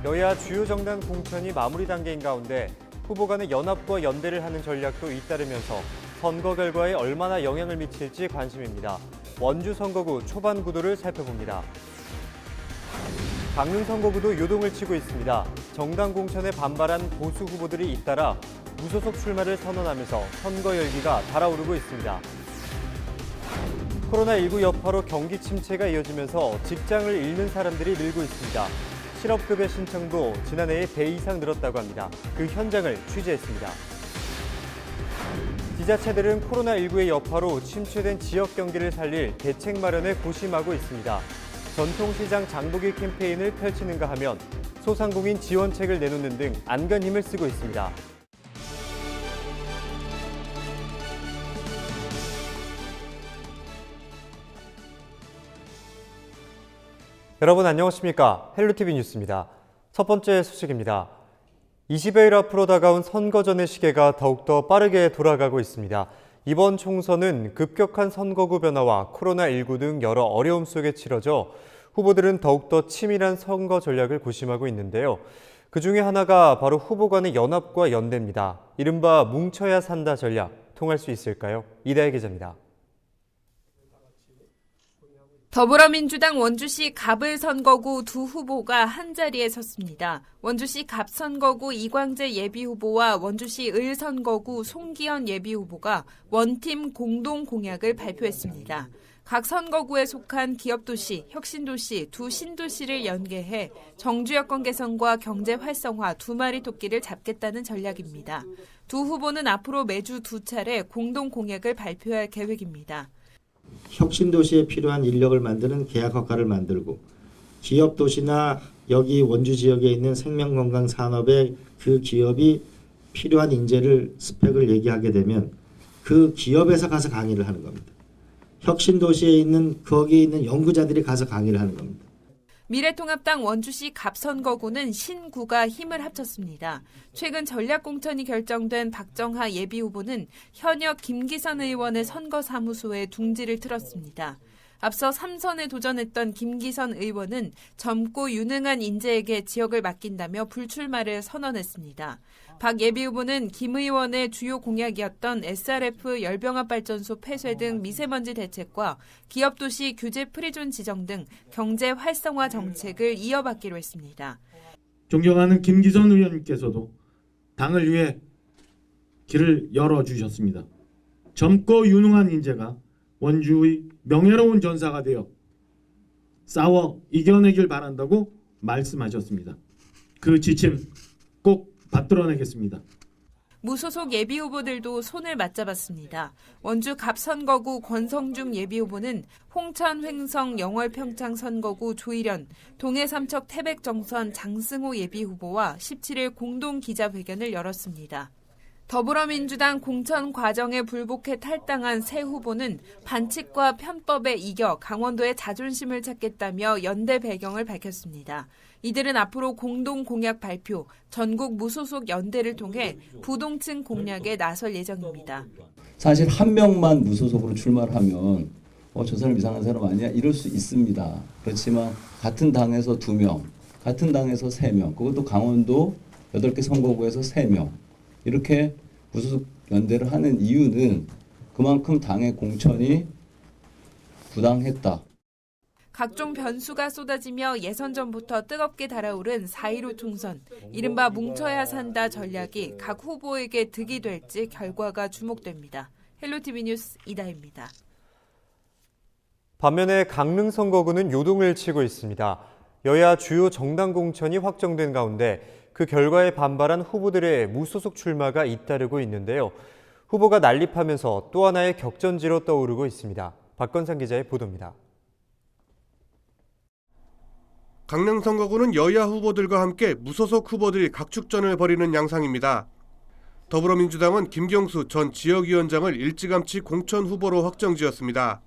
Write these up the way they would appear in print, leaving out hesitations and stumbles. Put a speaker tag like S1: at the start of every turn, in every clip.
S1: 여야 주요 정당 공천이 마무리 단계인 가운데 후보 간의 연합과 연대를 하는 전략도 잇따르면서 선거 결과에 얼마나 영향을 미칠지 관심입니다. 원주 선거구 초반 구도를 살펴봅니다. 강릉 선거구도 요동을 치고 있습니다. 정당 공천에 반발한 보수 후보들이 잇따라 무소속 출마를 선언하면서 선거 열기가 달아오르고 있습니다. 코로나19 여파로 경기 침체가 이어지면서 직장을 잃는 사람들이 늘고 있습니다. 실업급여 신청도 지난해에 배 이상 늘었다고 합니다. 그 현장을 취재했습니다. 지자체들은 코로나19의 여파로 침체된 지역 경기를 살릴 대책 마련에 고심하고 있습니다. 전통시장 장보기 캠페인을 펼치는가 하면 소상공인 지원책을 내놓는 등 안간 힘을 쓰고 있습니다. 여러분 안녕하십니까? 헬로티비 뉴스입니다. 첫 번째 소식입니다. 20여일 앞으로 다가온 선거 전의 시계가 더욱더 빠르게 돌아가고 있습니다. 이번 총선은 급격한 선거구 변화와 코로나19 등 여러 어려움 속에 치러져 후보들은 더욱더 치밀한 선거 전략을 고심하고 있는데요. 그중에 하나가 바로 후보 간의 연합과 연대입니다. 이른바 뭉쳐야 산다 전략, 통할 수 있을까요? 이다혜 기자입니다.
S2: 더불어민주당 원주시 갑을 선거구 두 후보가 한자리에 섰습니다. 원주시 갑 선거구 이광재 예비후보와 원주시 을 선거구 송기현 예비후보가 원팀 공동 공약을 발표했습니다. 각 선거구에 속한 기업도시, 혁신도시, 두 신도시를 연계해 정주 여건 개선과 경제 활성화 두 마리 토끼를 잡겠다는 전략입니다. 두 후보는 앞으로 매주 두 차례 공동 공약을 발표할 계획입니다.
S3: 혁신도시에 필요한 인력을 만드는 계약학과를 만들고 기업도시나 여기 원주 지역에 있는 생명건강 산업에 그 기업이 필요한 인재를 스펙을 얘기하게 되면 그 기업에서 가서 강의를 하는 겁니다. 혁신도시에 있는 거기에 있는 연구자들이 가서 강의를 하는 겁니다.
S2: 미래통합당 원주시 갑 선거구는 신구가 힘을 합쳤습니다. 최근 전략공천이 결정된 박정하 예비후보는 현역 김기선 의원의 선거사무소에 둥지를 틀었습니다. 앞서 3선에 도전했던 김기선 의원은 젊고 유능한 인재에게 지역을 맡긴다며 불출마를 선언했습니다. 박 예비후보는 김 의원의 주요 공약이었던 SRF 열병합발전소 폐쇄 등 미세먼지 대책과 기업도시 규제 프리존 지정 등 경제 활성화 정책을 이어받기로 했습니다.
S4: 존경하는 김기선 의원님께서도 당을 위해 길을 열어주셨습니다. 젊고 유능한 인재가 원주의 명예로운 전사가 되어 싸워 이겨내길 바란다고 말씀하셨습니다. 그 지침 꼭 받들어내겠습니다.
S2: 무소속 예비후보들도 손을 맞잡았습니다. 원주 갑 선거구 권성중 예비후보는 홍천 횡성 영월 평창 선거구 조일현, 동해 삼척 태백 정선 장승호 예비후보와 17일 공동 기자회견을 열었습니다. 더불어민주당 공천 과정에 불복해 탈당한 새 후보는 반칙과 편법에 이겨 강원도의 자존심을 찾겠다며 연대 배경을 밝혔습니다. 이들은 앞으로 공동 공약 발표, 전국 무소속 연대를 통해 부동층 공략에 나설 예정입니다.
S5: 사실 한 명만 무소속으로 출마를 하면 저 사람 이상한 사람 아니야? 이럴 수 있습니다. 그렇지만 같은 당에서 2명, 같은 당에서 3명, 그것도 강원도 8개 선거구에서 3명. 이렇게 무소속 연대를 하는 이유는 그만큼 당의 공천이 부당했다.
S2: 각종 변수가 쏟아지며 예선 전부터 뜨겁게 달아오른 4.15 총선, 이른바 뭉쳐야 산다 전략이 각 후보에게 득이 될지 결과가 주목됩니다. 헬로티비 뉴스 이다혜입니다.
S1: 반면에 강릉 선거구는 요동을 치고 있습니다. 여야 주요 정당 공천이 확정된 가운데 그 결과에 반발한 후보들의 무소속 출마가 잇따르고 있는데요. 후보가 난립하면서 또 하나의 격전지로 떠오르고 있습니다. 박건상 기자의 보도입니다.
S6: 강릉 선거구는 여야 후보들과 함께 무소속 후보들이 각축전을 벌이는 양상입니다. 더불어민주당은 김경수 전 지역위원장을 일찌감치 공천 후보로 확정지었습니다.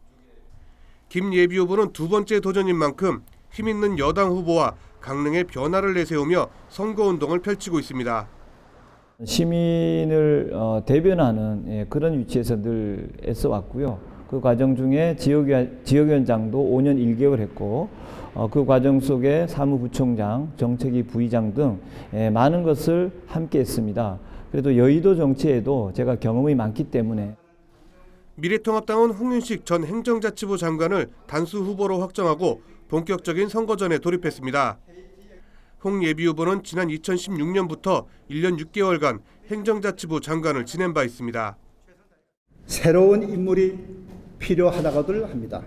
S6: 김 예비후보는 두 번째 도전인 만큼 힘있는 여당 후보와 강릉의 변화를 내세우며 선거운동을 펼치고 있습니다.
S7: 시민을 대변하는 그런 위치에서 늘 애써왔고요. 그 과정 중에 지역위원장도 5년 1개월 했고 그 과정 속에 사무부총장, 정책위 부의장 등 많은 것을 함께 했습니다. 그래도 여의도 정치에도 제가 경험이 많기 때문에
S6: 미래통합당은 홍윤식 전 행정자치부 장관을 단수 후보로 확정하고 본격적인 선거전에 돌입했습니다. 홍 예비후보는 지난 2016년부터 1년 6개월간 행정자치부 장관을 지낸 바 있습니다.
S8: 새로운 인물이 필요하다고들 합니다.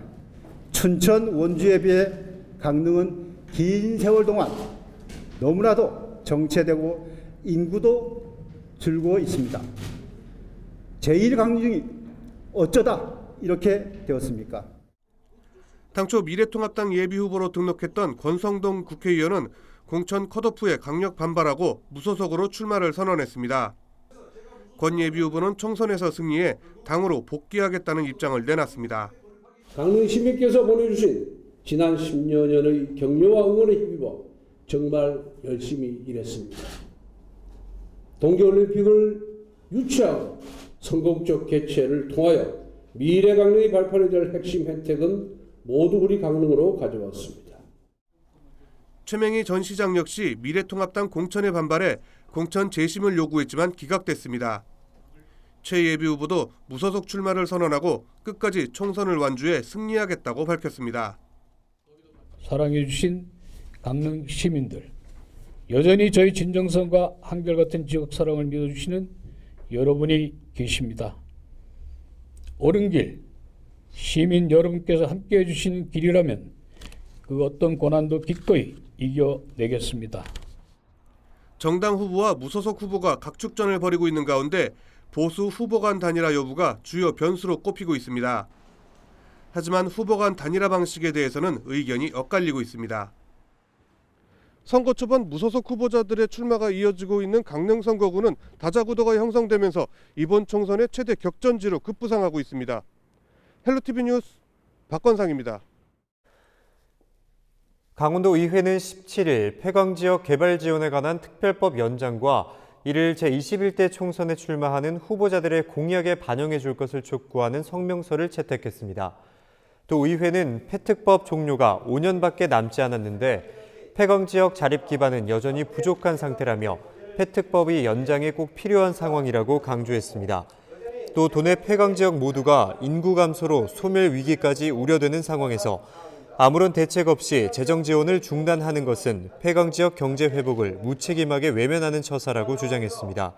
S8: 춘천 원주에 비해 강릉은 긴 세월 동안 너무나도 정체되고 인구도 줄고 있습니다. 제1강릉이 어쩌다 이렇게 되었습니까?
S6: 당초 미래통합당 예비후보로 등록했던 권성동 국회의원은 공천 컷오프에 강력 반발하고 무소속으로 출마를 선언했습니다. 권 예비후보는 총선에서 승리해 당으로 복귀하겠다는 입장을 내놨습니다.
S9: 강릉 시민께서 보내주신 지난 10여 년의 격려와 응원에 힘입어 정말 열심히 일했습니다. 동계올림픽을 유치하고 성공적 개최를 통하여 미래 강릉이 발판이 될 핵심 혜택은 모두 우리 강릉으로 가져왔습니다.
S6: 최명희 전 시장 역시 미래통합당 공천에 반발해 공천 재심을 요구했지만 기각됐습니다. 최 예비후보도 무소속 출마를 선언하고 끝까지 총선을 완주해 승리하겠다고 밝혔습니다.
S9: 사랑해 주신 강릉 시민들, 여전히 저희 진정성과 한결같은 지역 사랑을 믿어주시는 여러분이 계십니다. 옳은 길, 시민 여러분께서 함께해 주시는 길이라면 그 어떤 고난도 기꺼이 이겨내겠습니다.
S6: 정당 후보와 무소속 후보가 각축전을 벌이고 있는 가운데 보수 후보 간 단일화 여부가 주요 변수로 꼽히고 있습니다. 하지만 후보 간 단일화 방식에 대해서는 의견이 엇갈리고 있습니다. 선거 초반 무소속 후보자들의 출마가 이어지고 있는 강릉 선거구는 다자구도가 형성되면서 이번 총선의 최대 격전지로 급부상하고 있습니다. 헬로티비 뉴스 박건상입니다.
S1: 강원도 의회는 17일 폐광지역 개발 지원에 관한 특별법 연장과 이를 제21대 총선에 출마하는 후보자들의 공약에 반영해 줄 것을 촉구하는 성명서를 채택했습니다. 또 의회는 폐특법 종료가 5년밖에 남지 않았는데 폐광지역 자립 기반은 여전히 부족한 상태라며 폐특법이 연장에 꼭 필요한 상황이라고 강조했습니다. 또 도내 폐광지역 모두가 인구 감소로 소멸 위기까지 우려되는 상황에서 아무런 대책 없이 재정 지원을 중단하는 것은 폐광지역 경제 회복을 무책임하게 외면하는 처사라고 주장했습니다.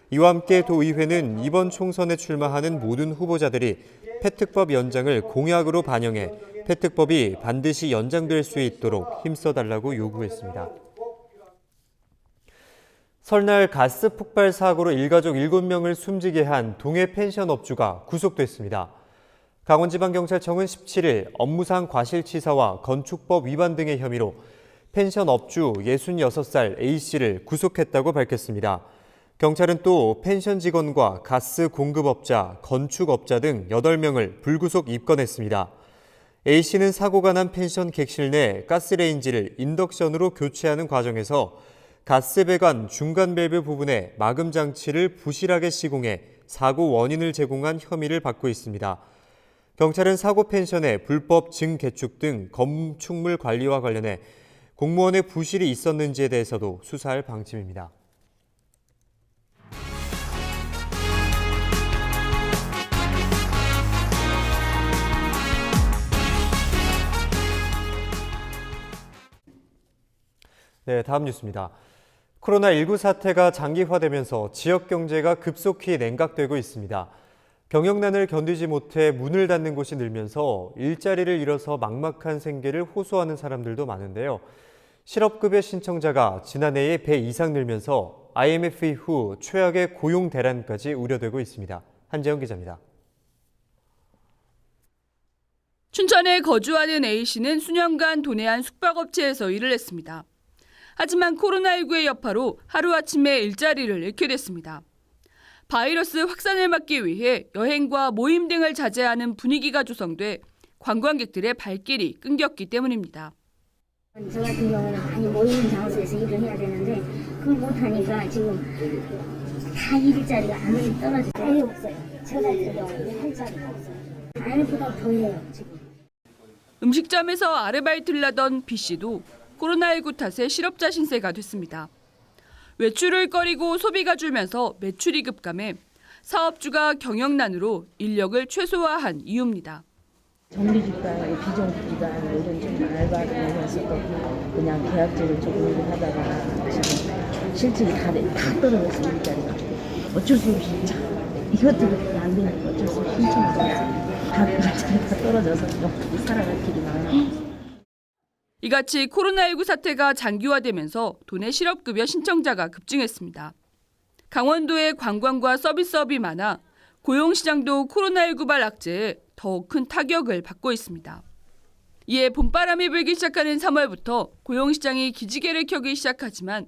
S1: 이와 함께 도의회는 이번 총선에 출마하는 모든 후보자들이 폐특법 연장을 공약으로 반영해 폐특법이 반드시 연장될 수 있도록 힘써달라고 요구했습니다. 설날 가스 폭발 사고로 일가족 7명을 숨지게 한 동해 펜션 업주가 구속됐습니다. 강원지방경찰청은 17일 업무상 과실치사와 건축법 위반 등의 혐의로 펜션 업주 66살 A씨를 구속했다고 밝혔습니다. 경찰은 또 펜션 직원과 가스 공급업자, 건축업자 등 8명을 불구속 입건했습니다. A씨는 사고가 난 펜션 객실 내 가스레인지를 인덕션으로 교체하는 과정에서 가스 배관 중간 밸브 부분에 마금 장치를 부실하게 시공해 사고 원인을 제공한 혐의를 받고 있습니다. 경찰은 사고 펜션의 불법 증개축 등 건축물 관리와 관련해 공무원의 부실이 있었는지에 대해서도 수사할 방침입니다. 네, 다음 뉴스입니다. 코로나19 사태가 장기화되면서 지역 경제가 급속히 냉각되고 있습니다. 경영난을 견디지 못해 문을 닫는 곳이 늘면서 일자리를 잃어서 막막한 생계를 호소하는 사람들도 많은데요. 실업급여 신청자가 지난해에 배 이상 늘면서 IMF 이후 최악의 고용 대란까지 우려되고 있습니다. 한재영 기자입니다.
S10: 춘천에 거주하는 A씨는 수년간 도내한 숙박업체에서 일을 했습니다. 하지만 코로나19의 여파로 하루아침에 일자리를 잃게 됐습니다. 바이러스 확산을 막기 위해 여행과 모임 등을 자제하는 분위기가 조성돼 관광객들의 발길이 끊겼기 때문입니다.
S11: 저 같은 경우는 많이 모이는 장소에서 일을 해야 되는데 그걸 못하니까 지금 다 일자리가 아무리 떨어져 아예 없어요. 저 같은 경우는 할 자리가 없어요. IMF보다 더 해요 지금.
S10: 음식점에서 아르바이트를 하던 B 씨도 코로나19 탓에 실업자 신세가 됐습니다. 외출을 꺼리고 소비가 줄면서 매출이 급감해 사업주가 경영난으로 인력을 최소화한 이유입니다.
S12: 정규직과 비정규직과 이런 좀 알바를 하면서 또 그냥 계약직을 조금 일을 하다가 지금 실직이 다 떨어졌어요. 일자리가. 어쩔 수 없이 이것도 안 되니까 어쩔 수 없이 신청을 했어요. 다 일자리가 떨어져서 좀 살아갈 길이 많아요.
S10: 이같이 코로나19 사태가 장기화되면서 도내 실업급여 신청자가 급증했습니다. 강원도의 관광과 서비스업이 많아 고용시장도 코로나19발 악재에 더욱 큰 타격을 받고 있습니다. 이에 봄바람이 불기 시작하는 3월부터 고용시장이 기지개를 켜기 시작하지만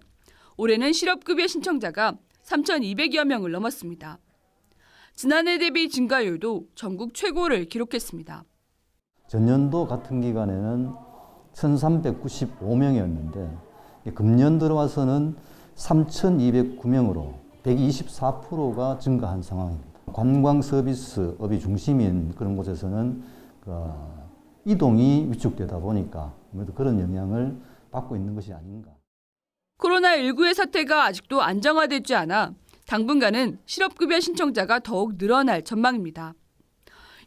S10: 올해는 실업급여 신청자가 3,200여 명을 넘었습니다. 지난해 대비 증가율도 전국 최고를 기록했습니다.
S13: 전년도 같은 기간에는 1,395명이었는데 금년 들어와서는 3,209명으로 124%가 증가한 상황입니다. 관광 서비스업이 중심인 그런 곳에서는 이동이 위축되다 보니까 아무래도 그런 영향을 받고 있는 것이 아닌가.
S10: 코로나19의 사태가 아직도 안정화되지 않아 당분간은 실업급여 신청자가 더욱 늘어날 전망입니다.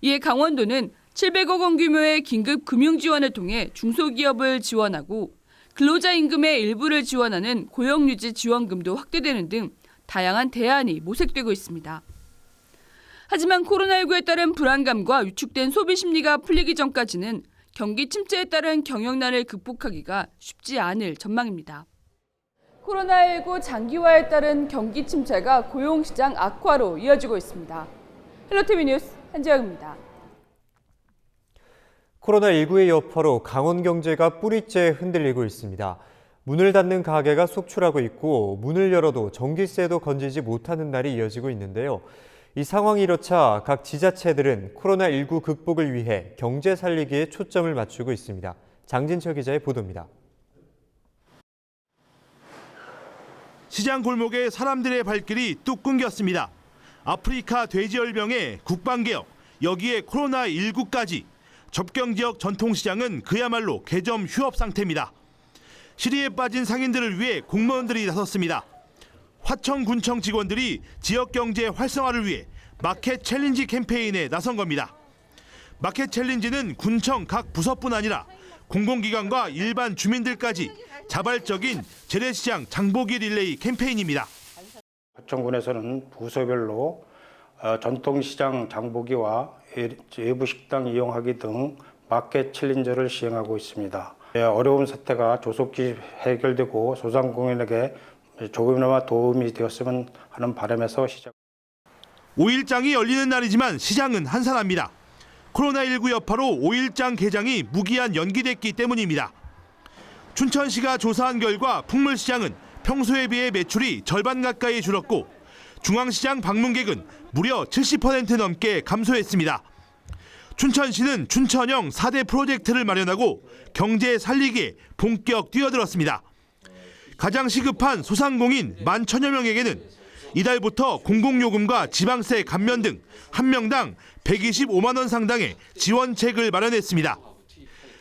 S10: 이에 강원도는 700억 원 규모의 긴급 금융지원을 통해 중소기업을 지원하고 근로자 임금의 일부를 지원하는 고용유지 지원금도 확대되는 등 다양한 대안이 모색되고 있습니다. 하지만 코로나19에 따른 불안감과 위축된 소비 심리가 풀리기 전까지는 경기 침체에 따른 경영난을 극복하기가 쉽지 않을 전망입니다. 코로나19 장기화에 따른 경기 침체가 고용시장 악화로 이어지고 있습니다. 헬로티비 뉴스 한지영입니다.
S1: 코로나19의 여파로 강원 경제가 뿌리째 흔들리고 있습니다. 문을 닫는 가게가 속출하고 있고 문을 열어도 전기세도 건지지 못하는 날이 이어지고 있는데요. 이 상황이 이렇자 각 지자체들은 코로나19 극복을 위해 경제 살리기에 초점을 맞추고 있습니다. 장진철 기자의 보도입니다.
S14: 시장 골목에 사람들의 발길이 뚝 끊겼습니다. 아프리카 돼지열병에 국방개혁, 여기에 코로나19까지 접경 지역 전통시장은 그야말로 개점 휴업 상태입니다. 시리에 빠진 상인들을 위해 공무원들이 나섰습니다. 화천군청 직원들이 지역 경제 활성화를 위해 마켓 챌린지 캠페인에 나선 겁니다. 마켓 챌린지는 군청 각 부서뿐 아니라 공공기관과 일반 주민들까지 자발적인 재래시장 장보기 릴레이 캠페인입니다.
S15: 화천군에서는 부서별로 전통시장 장보기와 외부 식당 이용하기 등 마켓 챌린저를 시행하고 있습니다. 어려운 사태가 조속히 해결되고 소상공인에게 조금이나마 도움이 되었으면 하는 바람에서 시작.
S14: 5일장이 열리는 날이지만 시장은 한산합니다. 코로나19 여파로 5일장 개장이 무기한 연기됐기 때문입니다. 춘천시가 조사한 결과 풍물시장은 평소에 비해 매출이 절반 가까이 줄었고 중앙시장 방문객은 무려 70% 넘게 감소했습니다. 춘천시는 춘천형 4대 프로젝트를 마련하고 경제 살리기에 본격 뛰어들었습니다. 가장 시급한 소상공인 11,000여 명에게는 이달부터 공공요금과 지방세 감면 등 한 명당 125만 원 상당의 지원책을 마련했습니다.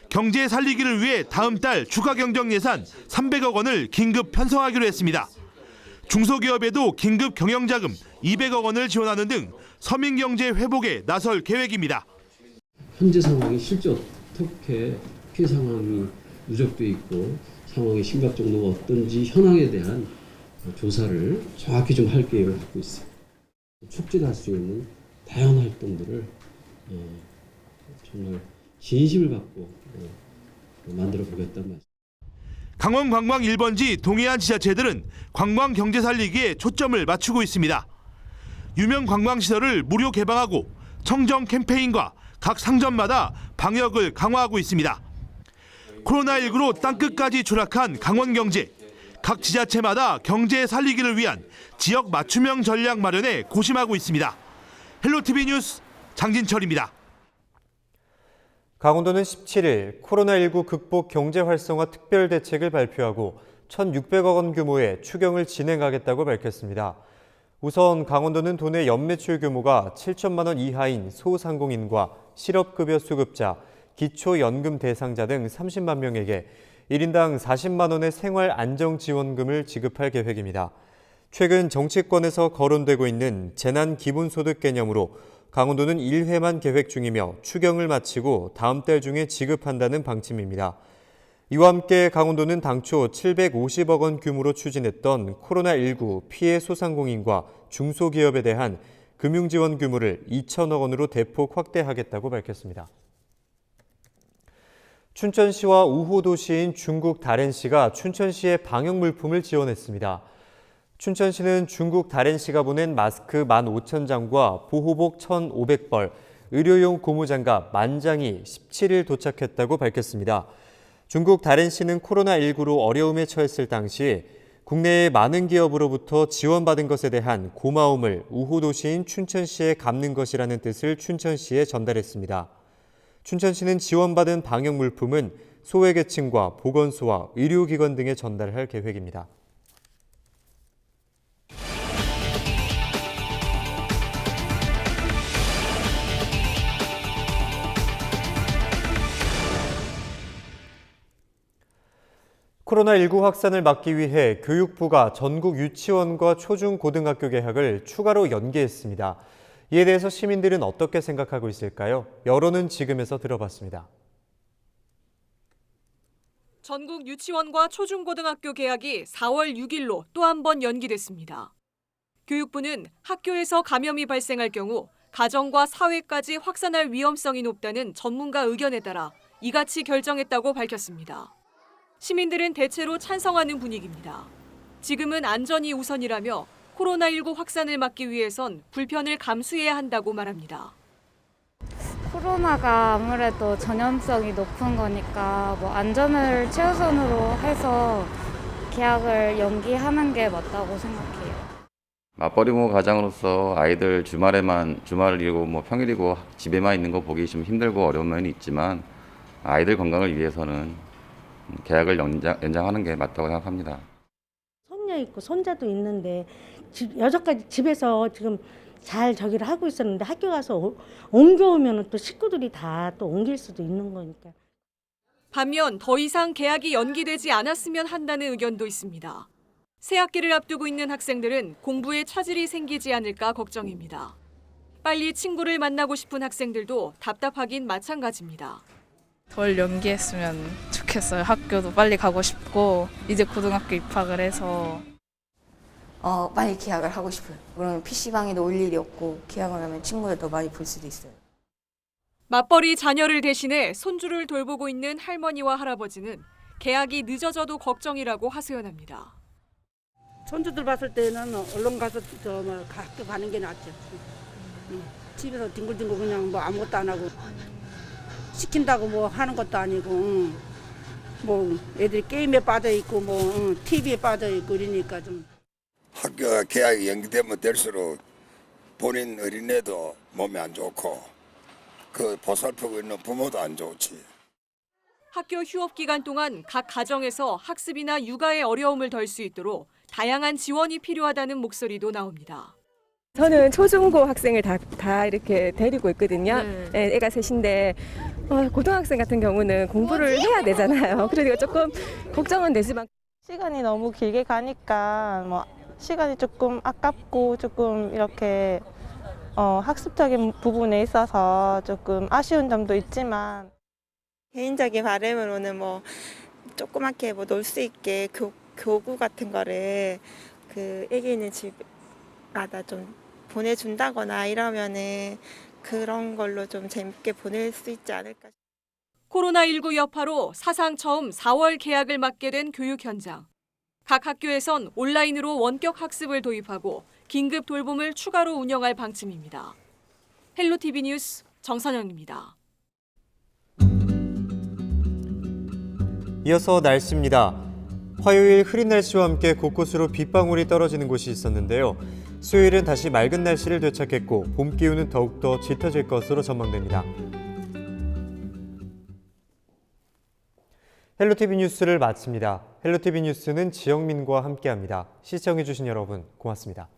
S14: 경제 살리기를 위해 다음 달 추가 경정 예산 300억 원을 긴급 편성하기로 했습니다. 중소기업에도 긴급 경영자금 200억 원을 지원하는 등 서민경제 회복에 나설 계획입니다.
S9: 현재 상황이 실제 어떻게 피해 상황이 누적돼 있고 상황의 심각 정도가 어떤지 현황에 대한 조사를 정확히 좀 할 계획을 갖고 있습니다. 촉진할 수 있는 다양한 활동들을 정말 진심을 갖고 만들어 보겠다는 말씀.
S14: 강원 관광 1번지 동해안 지자체들은 관광 경제 살리기에 초점을 맞추고 있습니다. 유명 관광시설을 무료 개방하고 청정 캠페인과 각 상점마다 방역을 강화하고 있습니다. 코로나19로 땅끝까지 추락한 강원 경제. 각 지자체마다 경제 살리기를 위한 지역 맞춤형 전략 마련에 고심하고 있습니다. 헬로티비 뉴스 장진철입니다.
S1: 강원도는 17일 코로나19 극복 경제 활성화 특별 대책을 발표하고 1,600억 원 규모의 추경을 진행하겠다고 밝혔습니다. 우선 강원도는 도내 연매출 규모가 7천만 원 이하인 소상공인과 실업급여 수급자, 기초연금 대상자 등 30만 명에게 1인당 40만 원의 생활 안정지원금을 지급할 계획입니다. 최근 정치권에서 거론되고 있는 재난기본소득 개념으로 강원도는 1회만 계획 중이며 추경을 마치고 다음 달 중에 지급한다는 방침입니다. 이와 함께 강원도는 당초 750억 원 규모로 추진했던 코로나19 피해 소상공인과 중소기업에 대한 금융지원 규모를 2천억 원으로 대폭 확대하겠다고 밝혔습니다. 춘천시와 우호도시인 중국 다롄시가 춘천시에 방역물품을 지원했습니다. 춘천시는 중국 다롄시가 보낸 마스크 15,000장과 보호복 1,500벌, 의료용 고무장갑 10,000장이 17일 도착했다고 밝혔습니다. 중국 다롄시는 코로나19로 어려움에 처했을 당시 국내의 많은 기업으로부터 지원받은 것에 대한 고마움을 우호도시인 춘천시에 갚는 것이라는 뜻을 춘천시에 전달했습니다. 춘천시는 지원받은 방역물품은 소외계층과 보건소와 의료기관 등에 전달할 계획입니다. 코로나19 확산을 막기 위해 교육부가 전국 유치원과 초중고등학교 개학을 추가로 연기했습니다. 이에 대해서 시민들은 어떻게 생각하고 있을까요? 여론은 지금에서 들어봤습니다.
S16: 전국 유치원과 초중고등학교 개학이 4월 6일로 또 한 번 연기됐습니다. 교육부는 학교에서 감염이 발생할 경우 가정과 사회까지 확산할 위험성이 높다는 전문가 의견에 따라 이같이 결정했다고 밝혔습니다. 시민들은 대체로 찬성하는 분위기입니다. 지금은 안전이 우선이라며 코로나19 확산을 막기 위해선 불편을 감수해야 한다고 말합니다.
S17: 코로나가 아무래도 전염성이 높은 거니까 안전을 최우선으로 해서 개학을 연기하는 게 맞다고 생각해요.
S18: 맞벌이모 가장으로서 아이들 주말이고 평일이고 집에만 있는 거 보기 좀 힘들고 어려운 면이 있지만 아이들 건강을 위해서는 개학을 연장하는 게 맞다고 생각합니다.
S19: 손녀 있고 손자도 있는데 여전까지 집에서 지금 잘 저기를 하고 있었는데 학교 가서 옮겨오면 또 식구들이 다 또 옮길 수도 있는 거니까.
S16: 반면 더 이상 개학이 연기되지 않았으면 한다는 의견도 있습니다. 새 학기를 앞두고 있는 학생들은 공부에 차질이 생기지 않을까 걱정입니다. 빨리 친구를 만나고 싶은 학생들도 답답하긴 마찬가지입니다.
S20: 덜 연기했으면 좋겠어요. 학교도 빨리 가고 싶고 이제 고등학교 입학을 해서
S21: 빨리 개학을 하고 싶어요. 그러면 PC방에도 올 일이 없고 개학을 하면 친구들도 많이 볼 수도 있어요.
S16: 맞벌이 자녀를 대신해 손주를 돌보고 있는 할머니와 할아버지는 개학이 늦어져도 걱정이라고 하소연합니다.
S22: 손주들 봤을 때는 얼른 가서 학교 가는 게 낫죠. 집에서 뒹굴뒹굴 그냥 아무것도 안 하고 시킨다고 하는 것도 아니고 애들이 게임에 빠져 있고 TV에 빠져 있고 이러니까 좀.
S23: 학교가 개학이 연기되면 될수록 본인 어린애도 몸이 안 좋고 그 보살피고 있는 부모도 안 좋지.
S16: 학교 휴업 기간 동안 각 가정에서 학습이나 육아의 어려움을 덜 수 있도록 다양한 지원이 필요하다는 목소리도 나옵니다.
S24: 저는 초중고 학생을 다 이렇게 데리고 있거든요. 네. 애가 셋인데 고등학생 같은 경우는 공부를 해야 되잖아요. 그러니까 조금 걱정은 되지만
S25: 시간이 너무 길게 가니까 시간이 조금 아깝고 조금 이렇게 학습적인 부분에 있어서 조금 아쉬운 점도 있지만
S26: 개인적인 바람으로는 조그맣게 놀 수 있게 교구 같은 거를 애기 있는 집마다 좀 보내준다거나 이러면은 그런 걸로 좀 재밌게 보낼 수 있지 않을까.
S16: 코로나19 여파로 사상 처음 4월 개학을 맞게 된 교육 현장. 각 학교에선 온라인으로 원격 학습을 도입하고 긴급 돌봄을 추가로 운영할 방침입니다. 헬로티비 뉴스 정선영입니다.
S1: 이어서 날씨입니다. 화요일 흐린 날씨와 함께 곳곳으로 빗방울이 떨어지는 곳이 있었는데요. 수요일은 다시 맑은 날씨를 되찾겠고 봄 기운은 더욱더 짙어질 것으로 전망됩니다. 헬로티비 뉴스를 마칩니다. 헬로티비 뉴스는 지영민과 함께합니다. 시청해주신 여러분 고맙습니다.